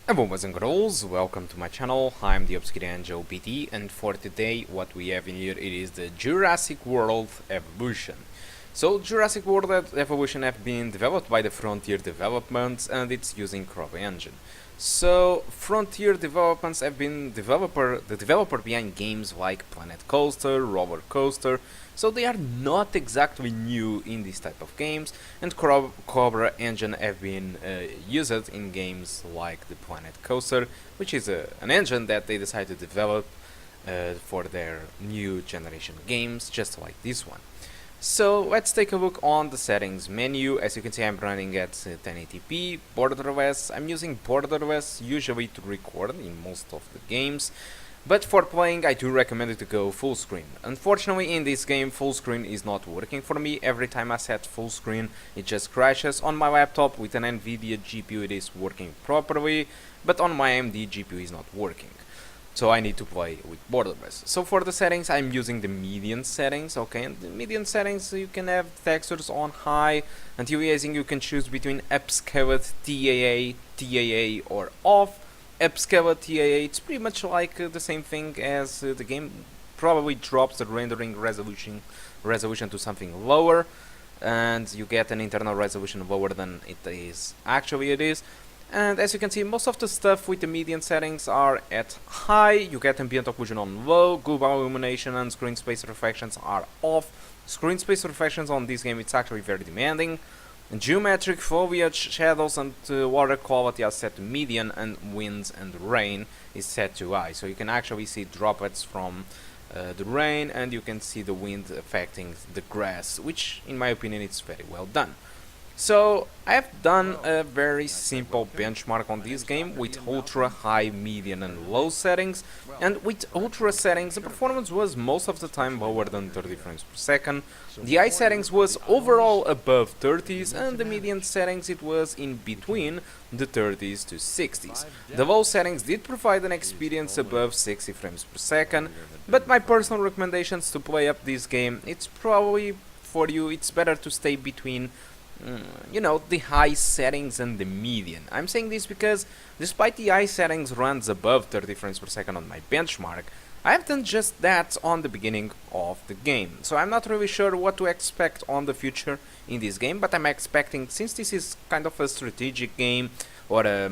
Hello boys and girls, welcome to my channel. I'm the Obscure Angel BT, and for today what we have in here it is the Jurassic World Evolution. So Jurassic World Evolution have been developed by the Frontier Developments and it's using CryEngine. So Frontier Developments have been the developer behind games like Planet Coaster, Roller Coaster, so they are not exactly new in this type of games, and CryEngine have been used in games like the Planet Coaster, which is an engine that they decided to develop for their new generation games, just like this one. So let's take a look on the settings menu. As you can see, I'm running at 1080p, borderless. I'm using borderless usually to record in most of the games, but for playing I do recommend it to go full screen. Unfortunately in this game full screen is not working for me. Every time I set full screen it just crashes. On my laptop with an NVIDIA GPU it is working properly, but on my AMD GPU is not working. So I need to play with borderless. So for the settings I'm using the median settings, okay, and the median settings you can have textures on high. Anti-aliasing you can choose between upscaled, TAA or off. Upscaled TAA, it's pretty much like the same thing as the game probably drops the rendering resolution to something lower, and you get an internal resolution lower than it is and as you can see most of the stuff with the median settings are at high. You get ambient occlusion on low, global illumination and screen space reflections are off. Screen space reflections on this game it's actually very demanding. Geometric, foliage, shadows and water quality are set to median, and winds and rain is set to high. So you can actually see droplets from the rain, and you can see the wind affecting the grass, which in my opinion is very well done. So I have done a very simple benchmark on this game with ultra, high, median and low settings, and with ultra settings the performance was most of the time lower than 30 frames per second. The high settings was overall above 30s, and the median settings it was in between the 30s to 60s. The low settings did provide an experience above 60 frames per second, but my personal recommendations to play up this game, it's probably for you it's better to stay between you know, the high settings and the median. I'm saying this because despite the high settings runs above 30 frames per second on my benchmark, I've done just that on the beginning of the game. So I'm not really sure what to expect on the future in this game, but I'm expecting, since this is kind of a strategic game or a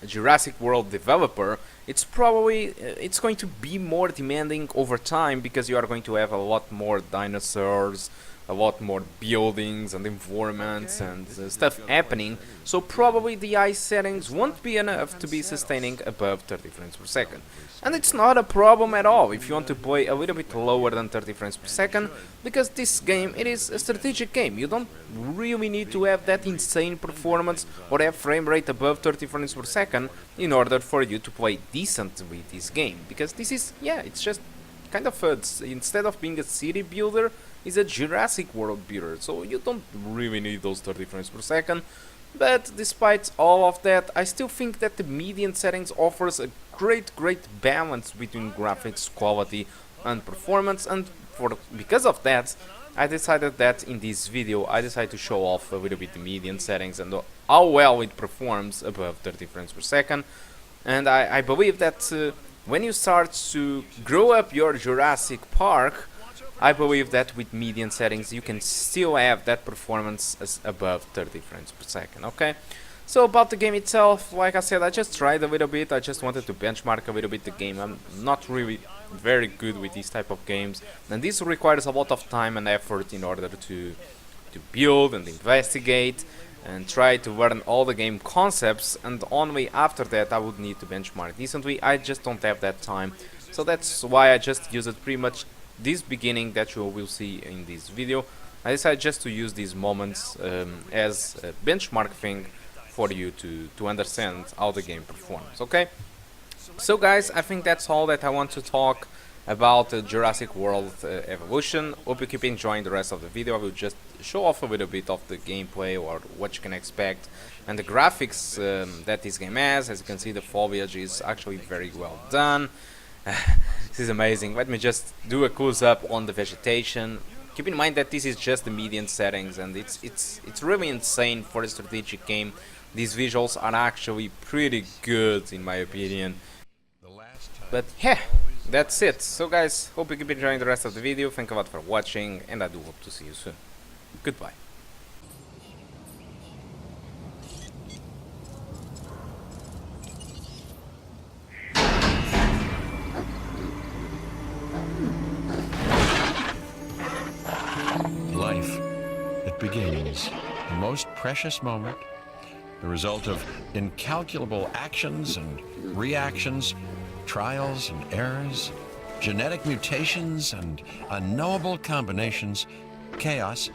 Jurassic World developer, it's probably it's going to be more demanding over time, because you are going to have a lot more dinosaurs, a lot more buildings and environments and stuff happening, so probably the high settings won't be enough to be sustaining above 30 frames per second. And it's not a problem at all if you want to play a little bit lower than 30 frames per second, because this game, it is a strategic game. You don't really need to have that insane performance or have frame rate above 30 frames per second in order for you to play decent with this game, because this is, yeah, it's just kind of instead of being a city builder, is a Jurassic World builder, so you don't really need those 30 frames per second. But despite all of that, I still think that the median settings offers a great balance between graphics quality and performance, and because of that I decided that in this video I decided to show off a little bit the median settings and how well it performs above 30 frames per second. And I believe that when you start to grow up your Jurassic Park, I believe that with median settings you can still have that performance as above 30 frames per second, okay? So about the game itself, like I said, I just tried a little bit, I just wanted to benchmark a little bit the game. I'm not really very good with these type of games, and this requires a lot of time and effort in order to build and investigate and try to learn all the game concepts, and only after that I would need to benchmark decently. I just don't have that time, so that's why I just use it pretty much this beginning that you will see in this video. I decided just to use these moments as a benchmark thing for you to understand how the game performs, okay? So guys, I think that's all that I want to talk about Jurassic World Evolution. Hope you keep enjoying the rest of the video. I will just show off a little bit of the gameplay or what you can expect and the graphics that this game has. As you can see, the foliage is actually very well done. This is amazing. Let me just do a close up on the vegetation. Keep in mind that this is just the median settings, and it's really insane for a strategic game these visuals are actually pretty good in my opinion. But yeah, that's it. So guys, hope you keep enjoying the rest of the video. Thank you a lot for watching, and I do hope to see you soon. Goodbye. Life, it begins, the most precious moment, the result of incalculable actions and reactions, trials and errors, genetic mutations and unknowable combinations, chaos,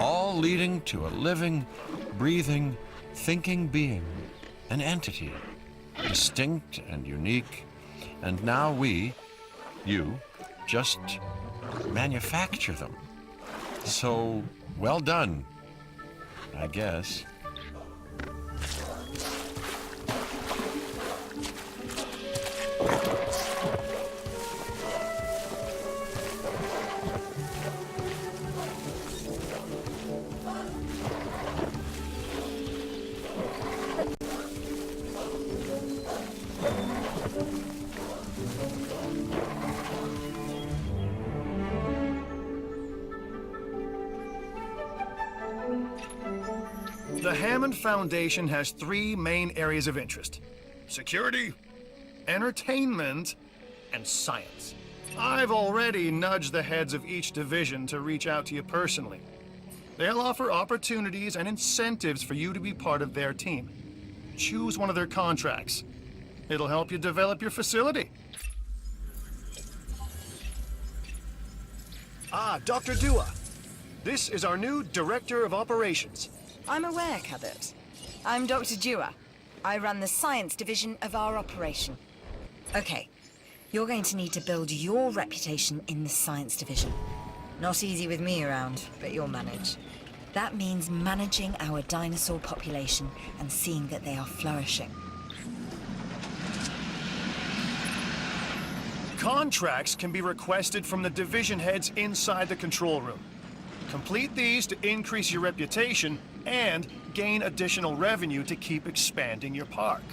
all leading to a living, breathing, thinking being, an entity, distinct and unique, and now we, you, just manufacture them. So, well done, I guess. The Hammond Foundation has three main areas of interest: security, entertainment, and science. I've already nudged the heads of each division to reach out to you personally. They'll offer opportunities and incentives for you to be part of their team. Choose one of their contracts. It'll help you develop your facility. Dr. Dua. This is our new Director of Operations. I'm aware, Cabot. I'm Dr. Dua. I run the science division of our operation. Okay, you're going to need to build your reputation in the science division. Not easy with me around, but you'll manage. That means managing our dinosaur population and seeing that they are flourishing. Contracts can be requested from the division heads inside the control room. Complete these to increase your reputation and gain additional revenue to keep expanding your park.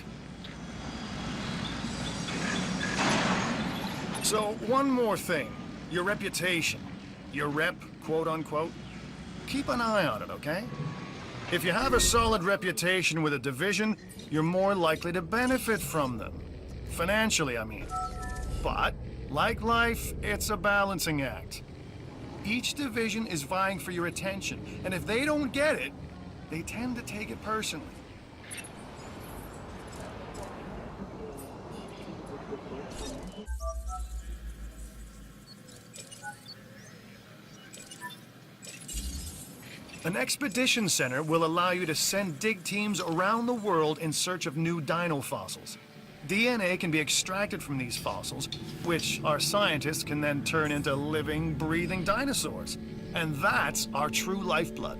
So, one more thing. Your reputation. Your rep, quote unquote. Keep an eye on it, okay? If you have a solid reputation with a division, you're more likely to benefit from them. Financially, I mean. But, like life, it's a balancing act. Each division is vying for your attention, and if they don't get it, they tend to take it personally. An expedition center will allow you to send dig teams around the world in search of new dino fossils. DNA can be extracted from these fossils, which our scientists can then turn into living, breathing dinosaurs. And that's our true lifeblood.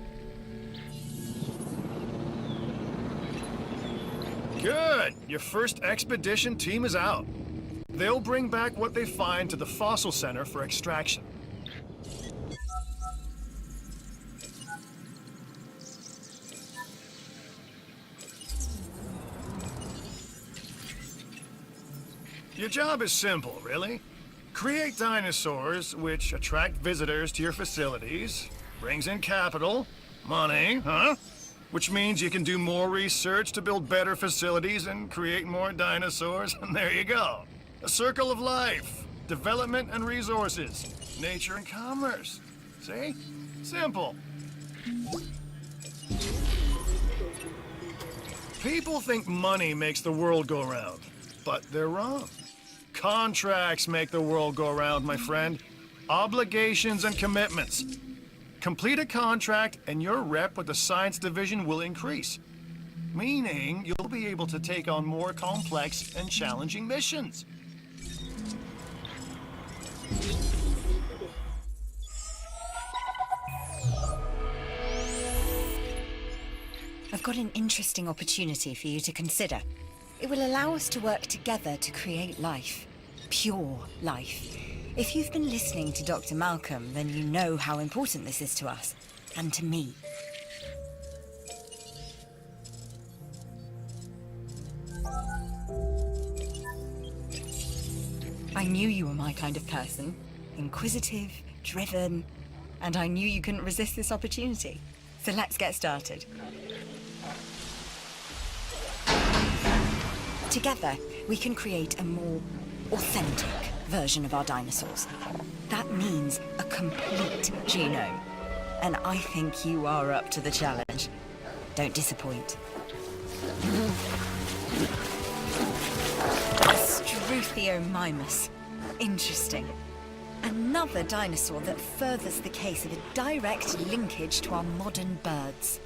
Good! Your first expedition team is out. They'll bring back what they find to the fossil center for extraction. Your job is simple, really. Create dinosaurs which attract visitors to your facilities, brings in capital, money, which means you can do more research to build better facilities and create more dinosaurs, and there you go. A circle of life, development and resources, nature and commerce. See? Simple. People think money makes the world go round, but they're wrong. Contracts make the world go round, my friend. Obligations and commitments. Complete a contract and your rep with the science division will increase. Meaning you'll be able to take on more complex and challenging missions. I've got an interesting opportunity for you to consider. It will allow us to work together to create life. Pure life. If you've been listening to Dr. Malcolm, then you know how important this is to us, and to me. I knew you were my kind of person. Inquisitive, driven, and I knew you couldn't resist this opportunity. So let's get started. Together, we can create a more authentic version of our dinosaurs. That means a complete genome. And I think you are up to the challenge. Don't disappoint. Struthiomimus. Interesting. Another dinosaur that furthers the case of a direct linkage to our modern birds.